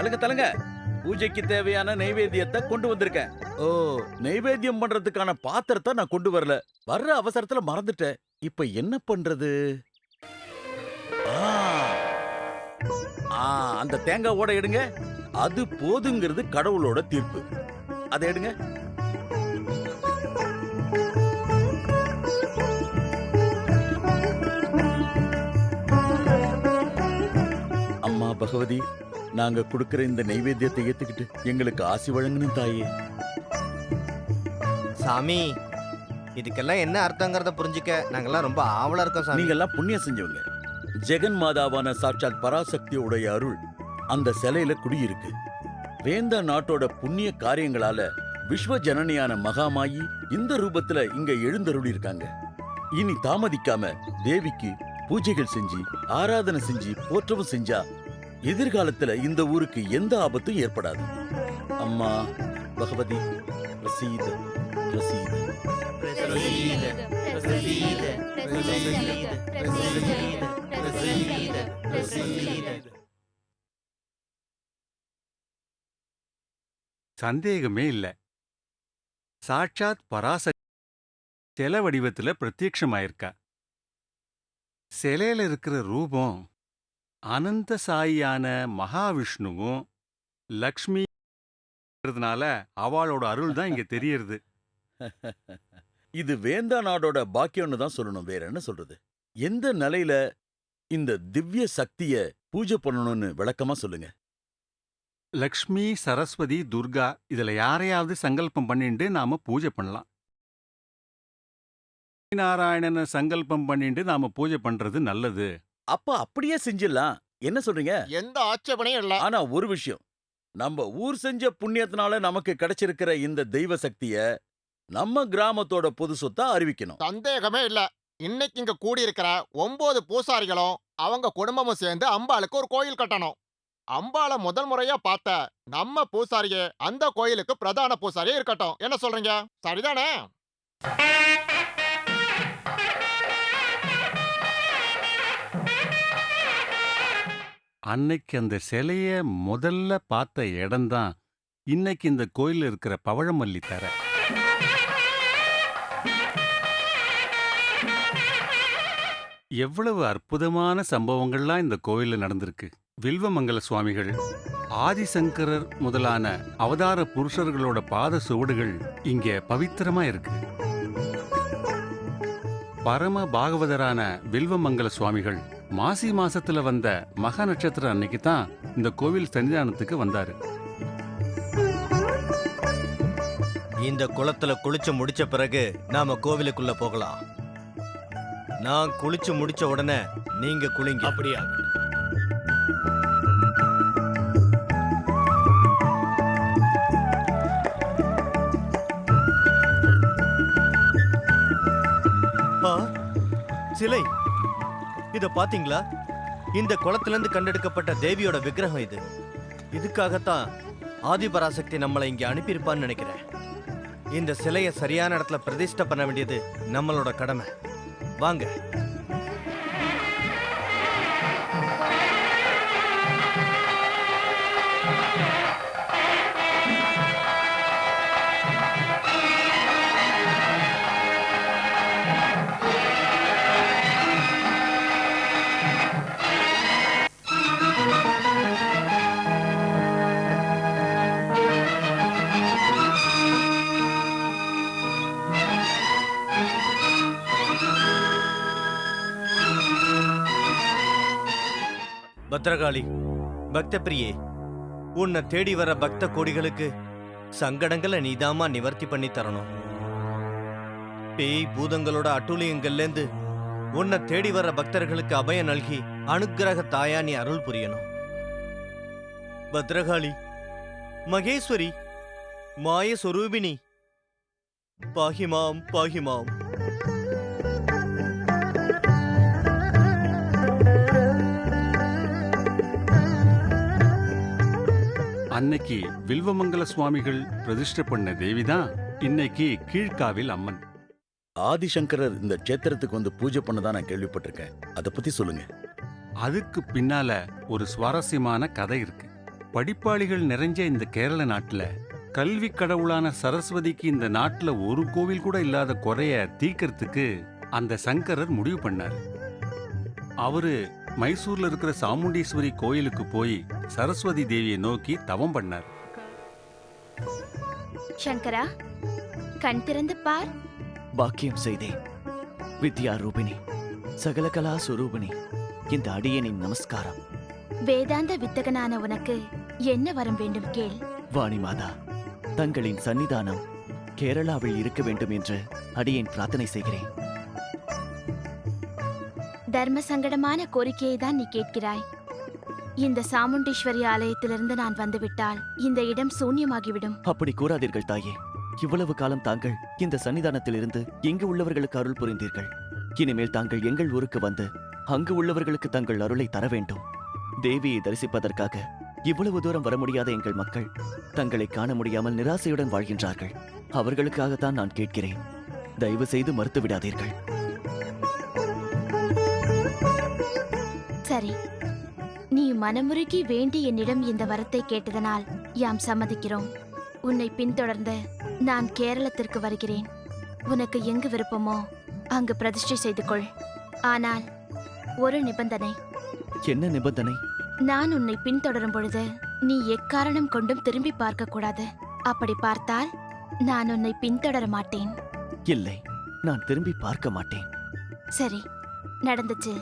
தலங்க தலங்க. பூஜைக்கு தேவையான நைவேத்தியத்தை கொண்டு வந்திருக்கேன். ஓ, நைவேத்தியம் பண்றதுக்கான பாத்திரத்தை நான் கொண்டு வரல. வர்ற அவசரத்துல மறந்துட்டேன். இப்ப என்ன பண்றது? ஆ, ஆ, அந்த தேங்காய் ஓட எடுங்க. அது போதுங்கிறது கடவுளோட தீர்ப்பு. அதை எடுங்க. அம்மா பகவதி, நாங்க கொடுக்கிற இந்த நைவேத்தியத்தை ஏத்துக்கிட்டு எங்களுக்கு ஆசி வழங்கணும் தாயே. சாமி, இதுக்கெல்லாம் என்ன அர்த்தங்கிறத புரிஞ்சுக்க நாங்கெல்லாம் ரொம்ப ஆவலா இருக்கோம் சாமி. நீங்க எல்லாம் புண்ணியம் செஞ்சவங்க. ஜெகன் மாதாவான சாட்சாத் பராசக்தியோடைய அருள் அந்த சிலையில குடியிருக்கு. வேந்த நாட்டோட புண்ணிய காரியங்களால விஸ்வ ஜனனியான மகாமாயி இந்த ரூபத்துல இங்க எழுந்தருளி இருக்காங்க. இனி தாமதிக்காம தேவிக்கு பூஜைகள் செஞ்சு ஆராதனை செஞ்சு போற்றவும் செஞ்சா எதிர்காலத்துல இந்த ஊருக்கு எந்த ஆபத்தும் ஏற்படாது. அம்மா பகவதி, பிரசீத பிரசீத. சந்தேகமே இல்ல. சாட்சாத் பராசக்தி சிலை வடிவத்துல பிரத்யட்சமாயிருக்கா. சிலையில இருக்கிற ரூபம் அனந்த சாயியான மகாவிஷ்ணுவும் லக்ஷ்மினால அவளோட அருள் தான் இங்க தெரியறது. இது வேந்தா நாடோட பாக்கியம்னு தான் சொல்லணும். வேற என்ன சொல்றது? எந்த நிலையில இந்த திவ்ய சக்திய பூஜை பண்ணணும்னு விளக்கமா சொல்லுங்க. லக்ஷ்மி, சரஸ்வதி, துர்கா இதுல யாரையாவது சங்கல்பம் பண்ணிட்டு நாம பூஜை பண்ணலாம். நாராயணனை சங்கல்பம் பண்ணிட்டு நாம பூஜை பண்றது நல்லது. அப்ப அப்படியே செஞ்சிடலாம். என்ன சொல்றீங்க? எந்த ஆட்சேபனையும் இல்ல. ஆனா ஒரு விஷயம், நம்ம ஊர் செஞ்ச புண்ணியத்தினால நமக்கு கிடைச்சிருக்கிற இந்த தெய்வ சக்திய நம்ம கிராமத்தோட பொது சொத்தா அறிவிக்கணும். சந்தேகமே இல்ல. இன்னைக்கு இங்க கூடியிருக்கிற 9 பூசாரிகளும் அவங்க குடும்பமும் சேர்ந்து அம்பாளுக்கு ஒரு கோயில் கட்டணும். அம்பாளை முதல் முறையா பார்த்த நம்ம பூசாரியே அந்த கோயிலுக்கு பிரதான பூசாரியே இருக்கட்டும். என்ன சொல்றீங்க? சரிதானே? அன்னைக்கு அந்த சிலைய முதல்ல பார்த்த இடம்தான் இன்னைக்கு இந்த கோயில்ல இருக்கிற பவழமல்லி தர. எவ்வளவு அற்புதமான சம்பவங்கள்லாம் இந்த கோயில்ல நடந்திருக்கு. வில்வமங்கல சுவாமிகள், ஆதிசங்கரர் முதலான அவதார புருஷர்களோட பாத சுவடுகள் இங்க பவித்திரமா இருக்கு. பரம பாகவதரான வில்வமங்கல சுவாமிகள் மாசி மாசத்துல வந்த மகா நட்சத்திரம் அன்னைக்கு தான் இந்த கோவில் சன்னிதானத்துக்கு வந்தாரு. இந்த குளத்துல குளிச்சு முடிச்ச பிறகு நாம கோவிலுக்குள்ள போகலாம். நான் குளிச்சு முடிச்ச உடனே நீங்க குளிங்க. அப்படியா? சிலை இத பாத்தீங்களா? இந்த குளத்துல இருந்து கண்டெடுக்கப்பட்ட தேவியோட விக்கிரகம் இது. இதுக்காகத்தான் ஆதிபராசக்தி நம்மளை இங்க அனுப்பியிருப்பான்னு நினைக்கிறேன். இந்த சிலையை சரியான இடத்துல பிரதிஷ்டை பண்ண வேண்டியது நம்மளோட கடமை. வாங்க. பத்ரகாளி, பக்த பிரியே, உன்னை தேடி வர பக்த கோடிகளுக்கு சங்கடங்களை நீதாமா நிவர்த்தி பண்ணி தரணும். பேய் பூதங்களோட அட்டூழியங்கள்லேருந்து உன்னை தேடி வர பக்தர்களுக்கு அபயம் நல்கி அனுக்கிரக தாயா நீ அருள் புரியணும். பத்ரகாளி, மகேஸ்வரி, மாயஸ்வரூபிணி, பாகிமாம் பாகிமாம். அன்னைக்கு வில்வமங்கல சுவாமிகள் பிரதிஷ்டை பண்ண தேவிதான் இன்னைக்கு கீழ்காவில் அம்மன். ஆதிசங்கரர் இந்த க்ஷேத்திரத்துக்கு வந்து பூஜை பண்ணதான் நான் கேள்விப்பட்டிருக்கேன். அதை பத்தி சொல்லுங்க. அதுக்கு பின்னால ஒரு சுவாரஸ்யமான கதை இருக்கு. படிப்பாளிகள் நிறைஞ்ச இந்த கேரள நாட்டுல கல்வி கடவுளான சரஸ்வதிக்கு இந்த நாட்டுல ஒரு கோவில் கூட இல்லாத குறைய தீர்க்கறதுக்கு அந்த சங்கரர் முடிவு பண்ணார். அவரு மைசூர்ல இருக்கிற சாமுண்டீஸ்வரி கோயிலுக்கு போய் சரஸ்வதி தேவியை நோக்கி தவம் பண்ணார். சங்கரா, கண் திறந்து பார். பாக்கியம் செய்தேன். வித்யா ரூபிணி, சகலகலா சுரூபிணி, இந்த அடியனின் நமஸ்காரம். வேதாந்த வித்தகனான உனக்கு என்ன வரம் வேண்டும் கேள். வாணி மாதா, தங்களின் சன்னிதானம் கேரளாவில் இருக்க வேண்டும் என்று அடியேன் பிரார்த்தனை செய்கிறேன். தர்ம சங்கடமான கோரிக்கையை தான் நீ கேட்கிறாய். இந்த சாமுண்டீஸ்வரி ஆலயத்திலிருந்து நான் வந்துவிட்டால் இந்த இடம் சூன்யமாகிவிடும். அப்படி கூறாதீர்கள் தாயே. இவ்வளவு காலம் தாங்கள் இந்த சன்னிதானத்தில் இருந்து இங்கு உள்ளவர்களுக்கு அருள் புரிந்தீர்கள். இனிமேல் தாங்கள் எங்கள் ஊருக்கு வந்து அங்கு உள்ளவர்களுக்கு தங்கள் அருளை தர வேண்டும். தேவியை தரிசிப்பதற்காக இவ்வளவு தூரம் வர முடியாத எங்கள் மக்கள் தங்களை காண முடியாமல் நிராசையுடன் வாழ்கின்றார்கள். அவர்களுக்காகத்தான் நான் கேட்கிறேன். தயவு செய்து மறுத்து விடாதீர்கள். சரி, நீ மனமுருகி வேண்டி என்னிடம் இந்த வரத்தை கேட்டதனால் யாம் சம்மதிக்கிறோம். உன்னை பின்தொடர்ந்து நான் கேரளத்திற்கு வருகிறேன். உனக்கு எங்கு விருப்பமோ அங்கு பிரதிஷ்டை செய்து கொள். ஆனால் ஒரு நிபந்தனை. என்ன நிபந்தனை? நான் உன்னை பின்தொடரும் பொழுது நீ எக்காரணம் கொண்டும் திரும்பி பார்க்க கூடாது. அப்படி பார்த்தால் நான் உன்னை பின்தொடர மாட்டேன். இல்லை, நான் திரும்பி பார்க்க மாட்டேன். சரி, நடந்துச்சு.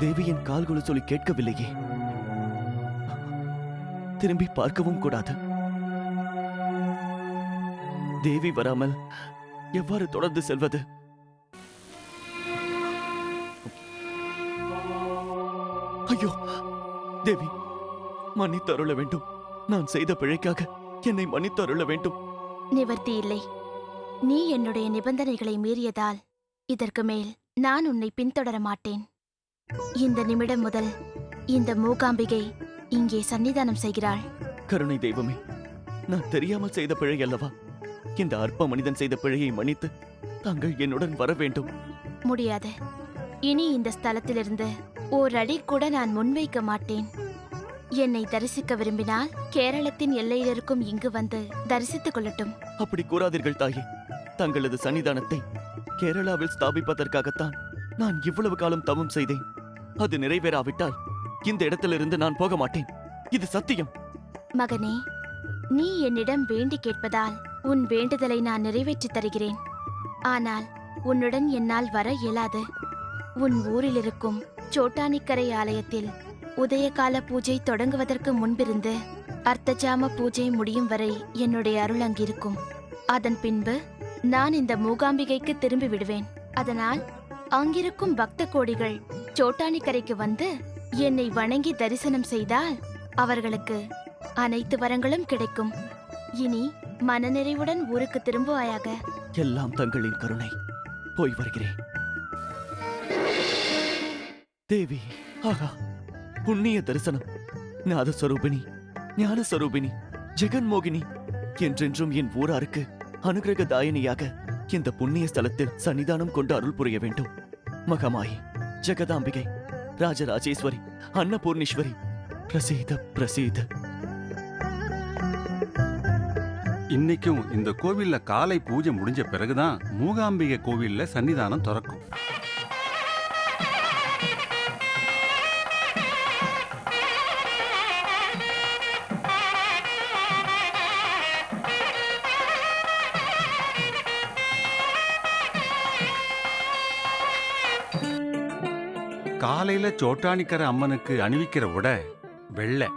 தேவியின் கால்குழு சொல்லி கேட்கவில்லையே. திரும்பி பார்க்கவும் கூடாது. தேவி வராமல் எவ்வாறு தொடர்ந்து செல்வது? ஐயோ தேவி, மன்னித்து அருள வேண்டும். நான் செய்த பிழைக்காக என்னை மன்னித்து அருள வேண்டும். நிவர்த்தி இல்லை. நீ என்னுடைய நிபந்தனைகளை மீறியதால் இதற்கு மேல் நான் உன்னை பின்தொடர மாட்டேன். இந்த நிமிடம் முதல் இந்த மூகாம்பிகை இங்கே சன்னிதானம் செய்கிறாள். கருணை தெய்வமே, நான் தெரியாமல் செய்த பிழை அல்லவா? இந்த அற்ப மனிதன் செய்த பிழையை மன்னித்து தாங்கள் என்னுடன் வர வேண்டும். முடியாது. இனி இந்த ஸ்தலத்திலிருந்து ஓரடி கூட நான் முன்வைக்க மாட்டேன். என்னை தரிசிக்க விரும்பினால் கேரளத்தின் எல்லையில் இருக்கும் இங்கு வந்து தரிசித்துக் கொள்ளட்டும். அப்படி கூறாதீர்கள் தாயே. தங்களது சன்னிதானத்தை கேரளாவில் ஸ்தாபிப்பதற்காகத்தான் நான் இவ்வளவு காலம் தவம் செய்தேன். அது நிறைவேறாவிட்டால் இந்த இடத்திலிருந்து நான் போக மாட்டேன். இது சத்தியம். மகனே, நீ என்னிடம் வேண்டி கேட்பதால் உன் வேண்டுதலை நான் நிறைவேற்றித் தருகிறேன். ஆனால் உன்னுடன் என்னால் வர இயலாது. உன் ஊரில் இருக்கும் சோட்டானிக்கரை ஆலயத்தில் உதயகால பூஜை தொடங்குவதற்கு முன்பிருந்து அர்த்தஜாம பூஜை முடியும் வரை என்னுடைய அருள் அங்கிருக்கும். அதன் பின்பு நான் இந்த மூகாம்பிகைக்கு திரும்பி விடுவேன். அதனால் அங்கிருக்கும் பக்த கோடிகள் சோட்டானிக்கரைக்கு வந்து என்னை வணங்கி தரிசனம் செய்தால் அவர்களுக்கு அனைத்து வரங்களும் கிடைக்கும். இனி மனநிறைவுடன் ஊருக்கு திரும்புவாயாக. எல்லாம் தங்களின் கருணை. போய் வருகிறேன். தேவி, ஆகா, புண்ணிய தரிசனம். நாதஸ்வரூபிணி, ஞானஸ்வரூபிணி, ஜெகன்மோகினி, என்றென்றும் என் ஊராருக்கு அனுகிரக தாயினியாக இந்த புண்ணிய ஸ்தலத்தில் சன்னிதானம் கொண்டு அருள் புரிய வேண்டும். மகமாயி, ஜெகதாம்பிகை, ராஜராஜேஸ்வரி, அன்னபூர்ணீஸ்வரி, பிரசீத பிரசீத. இன்னைக்கும் இந்த கோவில்ல காலை பூஜை முடிஞ்ச பிறகுதான் மூகாம்பிகை கோவில்ல சன்னிதானம் திறக்கும். காலையில சோட்டானிக்கர அம்மனுக்கு அணிவிக்கிற உடை வெள்ளை.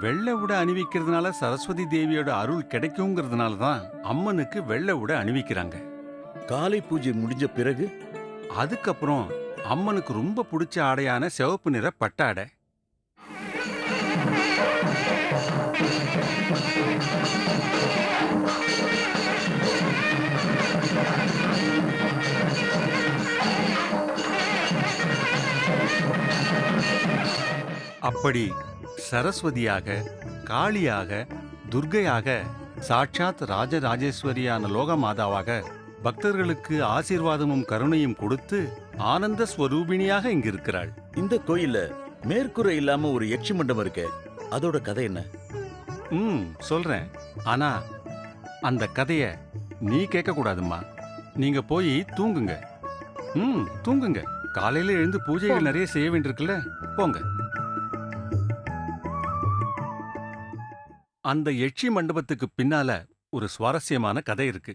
வெள்ளை உடை அணிவிக்கிறதுனால சரஸ்வதி தேவியோட அருள் கிடைக்குங்கிறதுனால தான் அம்மனுக்கு வெள்ளை உடை அணிவிக்கிறாங்க. காலை பூஜை முடிஞ்ச பிறகு அதுக்கப்புறம் அம்மனுக்கு ரொம்ப பிடிச்ச ஆடையான சிவப்பு நிற பட்டாடை. அப்படி சரஸ்வதியாக, காளியாக, துர்க்கையாக, சாட்சாத் ராஜராஜேஸ்வரியான லோகமாதாவாக பக்தர்களுக்கு ஆசீர்வாதமும் கருணையும் கொடுத்து ஆனந்த ஸ்வரூபிணியாக இங்கு இருக்கிறாள். இந்த கோயில்ல மேற்கூரை இல்லாம ஒரு யட்சி மண்டபம் இருக்கே, அதோட கதை என்ன? சொல்றேன். ஆனா அந்த கதைய நீ கேட்க கூடாதும்மா. நீங்க போய் தூங்குங்க. தூங்குங்க. காலையில எழுந்து பூஜைகள் நிறைய செய்ய வேண்டியிருக்குல்ல, போங்க. அந்த யட்சி மண்டபத்துக்கு பின்னால ஒரு சுவாரஸ்யமான கதை இருக்கு.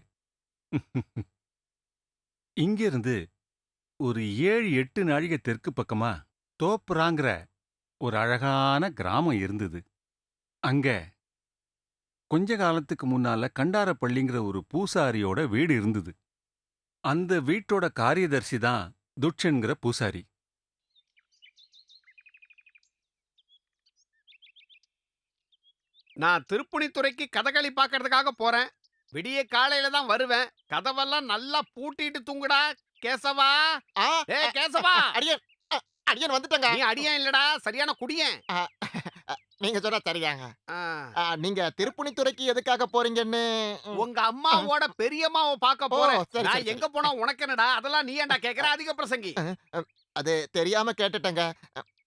இங்கிருந்து ஒரு 7-8 நாழிகை தெற்கு பக்கமா தோப்புராங்கிற ஒரு அழகான கிராமம் இருந்தது. அங்க கொஞ்ச காலத்துக்கு முன்னால கண்டாரப்பள்ளிங்கிற ஒரு பூசாரியோட வீடு இருந்தது. அந்த வீட்டோட காரியதர்சி தான் துட்சன்கிற பூசாரி. நான் திருப்புணித்துறைக்கு கதகளி பார்க்கறதுக்காக போறேன். விடிய காலையில தான் வருவேன். கதவெல்லாம் நல்லா பூட்டிட்டு தூங்குடா கேசவா. ஆ, ஏய் கேசவா, அடியன் அடியன் வந்துட்டங்க. நீ அடியேன் இல்லடா, சரியான குடியேன். நீங்க சொன்னா சரியாங்க. ஆ, நீங்க திருப்புணித்துறைக்கு எதுக்காக போறீங்கன்னு உங்க அம்மாவோட பெரியம்மாவை பார்க்க போறேன். சரி, நான் சரி, எங்க போனா உனக்கு என்னடா, அதெல்லாம் நீ ஏன்டா கேக்குற, அதிக பிரசங்கி. அது தெரியாம கேட்டுட்டேங்க.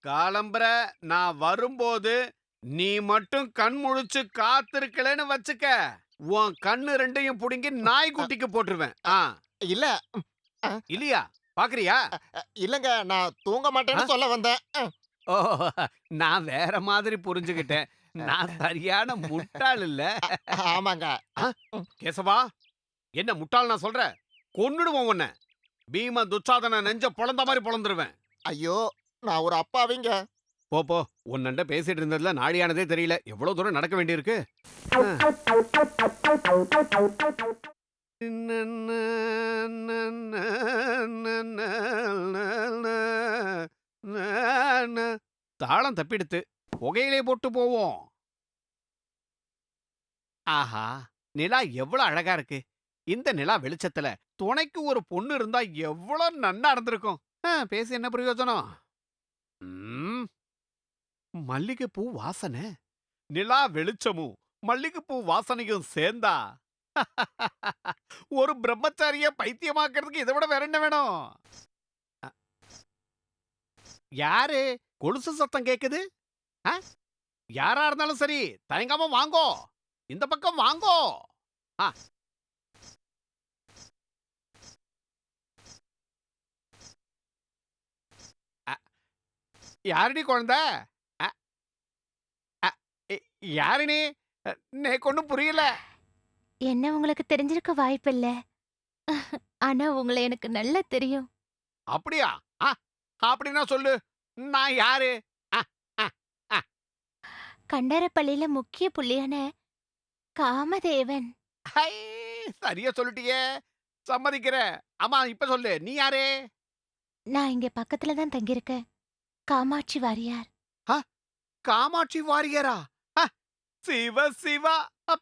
காலம்பர நான் வரும்போது நீ மட்டும் கண் முழிச்சு காத்திருக்கலன்னு வச்சுக்க, உன் கண்ணு ரெண்டையும் புடுங்கி நாய்க்குட்டிக்கு போட்டுருவேன். இல்ல இல்லையா, பாக்குறியா? இல்லங்க, நான் தூங்க மாட்டேன்னு சொல்ல வந்தேன். ஓ, நான் வேற மாதிரி புரிஞ்சுகிட்டேன். நான் சரியான முட்டாள் இல்ல. ஆமாங்க. கேசவா, என்ன முட்டாள் நான் சொல்ற? கொன்னுடுவோம் உன்னை. பீம துச்சாதன நெஞ்ச பொளந்த மாதிரி பொளந்துருவேன். ஐயோ, நான் ஒரு அப்பாவிங்க. போ போ, உன்னண்ட பேசிட்டு இருந்ததுல நாடியானதே தெரியல. எவ்வளவு தூரம் நடக்க வேண்டியிருக்கு. தாளம் தப்பிடுத்து, புகையிலே போட்டு போவோம். ஆஹா, நிலா எவ்வளவு அழகா இருக்கு. இந்த நிலா வெளிச்சத்துல துணைக்கு ஒரு பொண்ணு இருந்தா எவ்வளவு நன்னா இருந்திருக்கும். பேசி என்ன பிரயோஜனம்? மல்லிகைப்பூ வாசனை, நிலா வெளிச்சமும் மல்லிகைப்பூ வாசனையும் சேர்ந்தா ஒரு பிரம்மச்சாரிய பைத்தியமாக்குறதுக்கு இதை விட வேற என்ன வேணும்? யாரு கொலுசு சத்தம் கேக்குது? யாரா இருந்தாலும் சரி, தயங்காம வாங்கோ, இந்த பக்கம் வாங்கோ. யாருடி குழந்தை? யாரு நீ? எனக்கு ஒன்னும் புரியல. என்ன உங்களுக்கு தெரிஞ்சிருக்க வாய்ப்பில்ல. ஆனா உங்களை எனக்கு நல்லா தெரியும். அப்படியா? அப்படின்னா சொல்லு, நான் யாரு? கண்டரப்பள்ளியில முக்கிய புள்ளியான காமதேவன். ஹை, சரியா சொல்லிட்டியே, சம்மதிக்கிறேன். ஆமா, இப்ப சொல்லு, நீ யாரு? நான் இங்க பக்கத்துல தான் தங்கியிருக்கேன். காமாட்சி வாரியார். காமாட்சி வாரியரா? சிவ சிவா,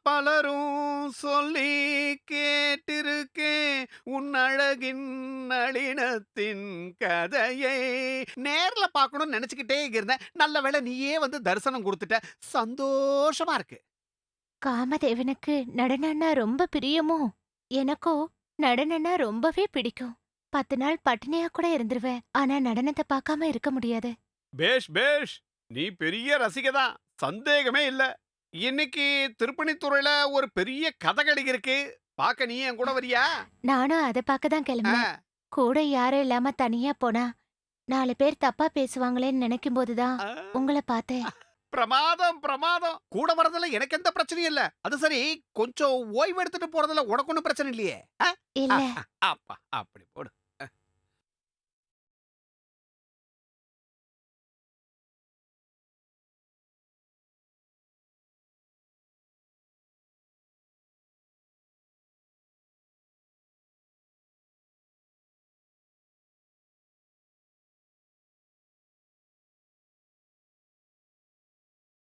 பலரும் சொல்லி கேட்டிருக்கேன் உன் அழகின் நளினத்தின் கதையை. நேர்ல பார்க்கணும்னு நினைச்சுக்கிட்டே இருந்தேன். நல்ல வேளை நீயே வந்து தரிசனம் கொடுத்துட்ட. சந்தோஷமா இருக்கு. காமதேவனுக்கு நடனம்னா ரொம்ப பிரியமோ? எனக்கோ நடனம்னா ரொம்பவே பிடிக்கும். 10 நாள் பட்டினியா கூட இருந்துருவேன். ஆனா நடனத்தை பார்க்காம இருக்க முடியாது. பேஷ் பேஷ், நீ பெரிய ரசிகதான், சந்தேகமே இல்ல. இன்னைக்கு திருப்பணித்துறையில ஒரு பெரிய கதகளி இருக்கு. பார்க்க நீ என் கூட வரியா? நானும் அதை பார்க்க தான் ஆ, கிளம்பினேன். கூட யாரும் இல்லாம தனியா போனா 4 பேர் தப்பா பேசுவாங்களேன்னு நினைக்கும் போதுதான் ஆ. உங்களை பார்த்தேன். பிரமாதம் பிரமாதம். கூட வரதுல எனக்கு எந்த பிரச்சனையும் இல்ல. அது சரி, கொஞ்சம் ஓய்வு எடுத்துட்டு போறதுல உனக்கு ஒன்றும் பிரச்சனை இல்லையே? ஆ? இல்ல அப்பா அப்படி போடு.